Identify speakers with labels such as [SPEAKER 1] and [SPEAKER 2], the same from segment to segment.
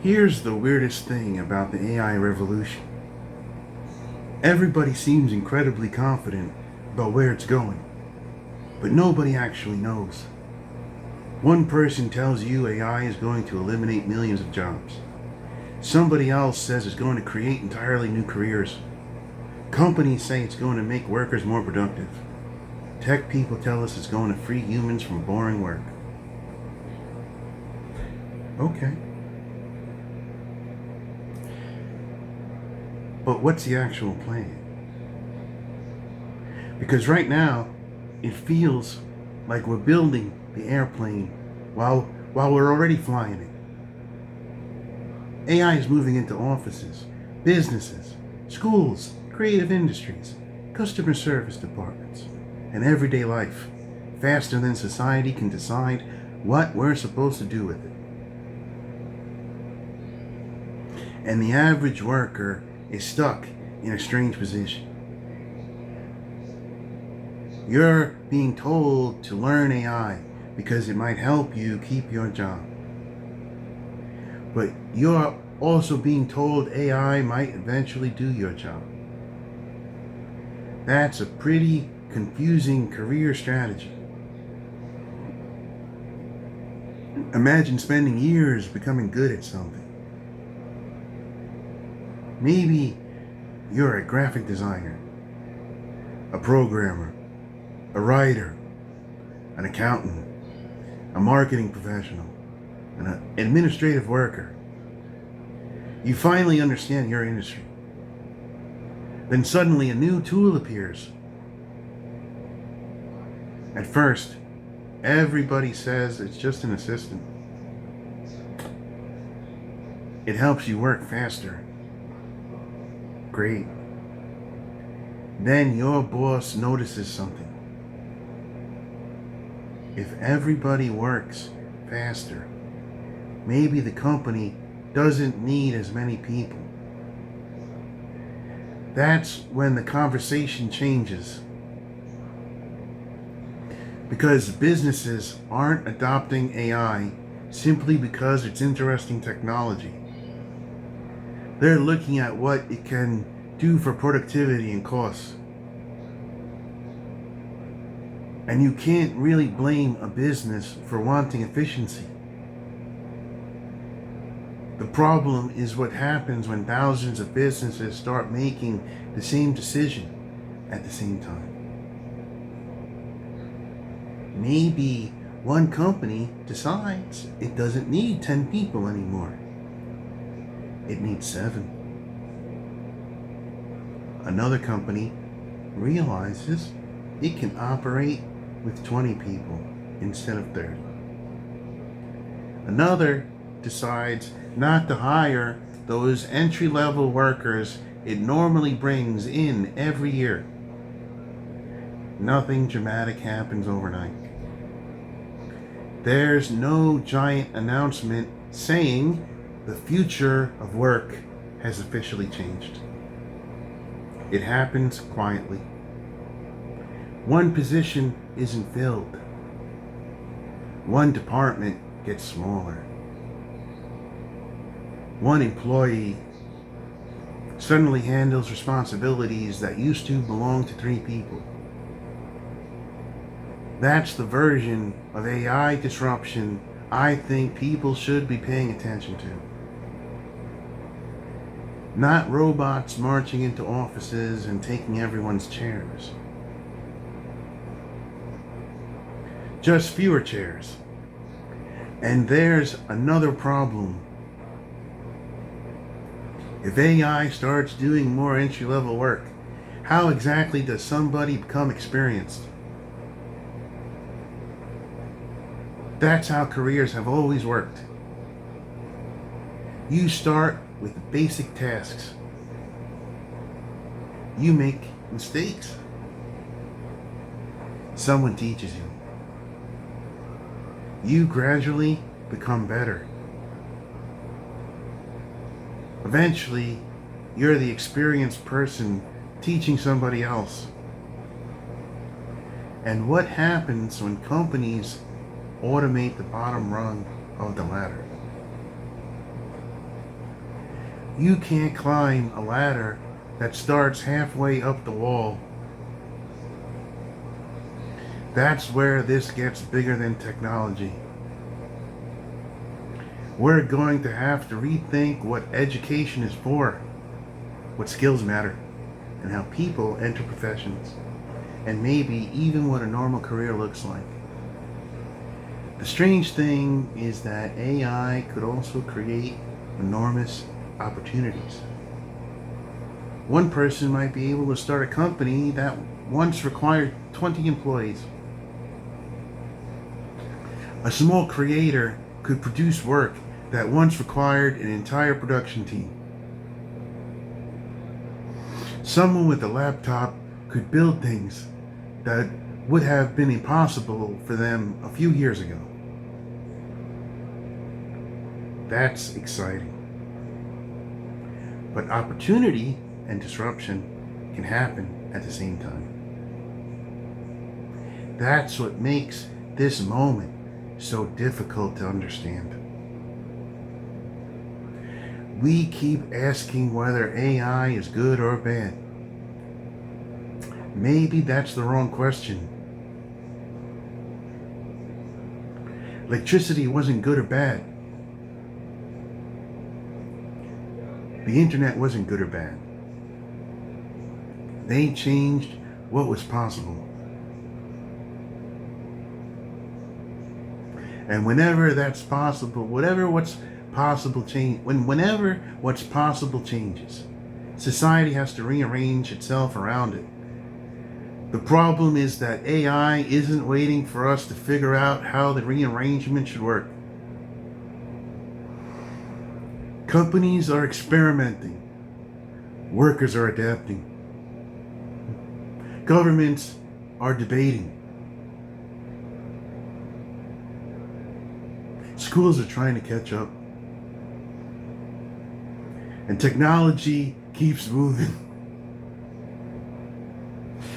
[SPEAKER 1] Here's the weirdest thing about the AI revolution. Everybody seems incredibly confident about where it's going, but nobody actually knows. One person tells you AI is going to eliminate millions of jobs. Somebody else says it's going to create entirely new careers. Companies say it's going to make workers more productive. Tech people tell us it's going to free humans from boring work. Okay. But what's the actual plan? Because right now, it feels like we're building the airplane while we're already flying it. AI is moving into offices, businesses, schools, creative industries, customer service departments, and everyday life, faster than society can decide what we're supposed to do with it. And the average worker is stuck in a strange position. You're being told to learn AI because it might help you keep your job. But you're also being told AI might eventually do your job. That's a pretty confusing career strategy. Imagine spending years becoming good at something. Maybe you're a graphic designer, a programmer, a writer, an accountant, a marketing professional, an administrative worker. You finally understand your industry. Then suddenly a new tool appears. At first, everybody says it's just an assistant. It helps you work faster. Great. Then your boss notices something. If everybody works faster, maybe the company doesn't need as many people. That's when the conversation changes. Because businesses aren't adopting AI simply because it's interesting technology. They're looking at what it can do for productivity and costs. And you can't really blame a business for wanting efficiency. The problem is what happens when thousands of businesses start making the same decision at the same time. Maybe one company decides it doesn't need 10 people anymore. It needs 7. Another company realizes it can operate with 20 people instead of 30. Another decides not to hire those entry-level workers it normally brings in every year. Nothing dramatic happens overnight. There's no giant announcement saying the future of work has officially changed. It happens quietly. One position isn't filled. One department gets smaller. One employee suddenly handles responsibilities that used to belong to 3 people. That's the version of AI disruption I think people should be paying attention to. Not robots marching into offices and taking everyone's chairs. Just fewer chairs. And there's another problem. If AI starts doing more entry-level work, how exactly does somebody become experienced? That's how careers have always worked. You start with basic tasks. You make mistakes. Someone teaches you. You gradually become better. Eventually, you're the experienced person teaching somebody else. And what happens when companies automate the bottom rung of the ladder? You can't climb a ladder that starts halfway up the wall. That's where this gets bigger than technology. We're going to have to rethink what education is for, what skills matter, and how people enter professions, and maybe even what a normal career looks like. The strange thing is that AI could also create enormous opportunities. One person might be able to start a company that once required 20 employees. A small creator could produce work that once required an entire production team. Someone with a laptop could build things that would have been impossible for them a few years ago. That's exciting. But opportunity and disruption can happen at the same time. That's what makes this moment so difficult to understand. We keep asking whether AI is good or bad. Maybe that's the wrong question. Electricity wasn't good or bad. The internet wasn't good or bad. They changed what was possible. And whenever that's possible, whenever what's possible changes, society has to rearrange itself around it. The problem is that AI isn't waiting for us to figure out how the rearrangement should work. Companies are experimenting. Workers are adapting. Governments are debating. Schools are trying to catch up. And technology keeps moving.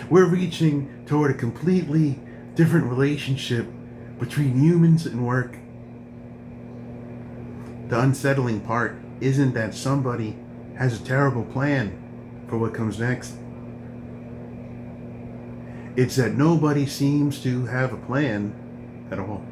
[SPEAKER 1] We're reaching toward a completely different relationship between humans and work. The unsettling part isn't that somebody has a terrible plan for what comes next. It's that nobody seems to have a plan at all.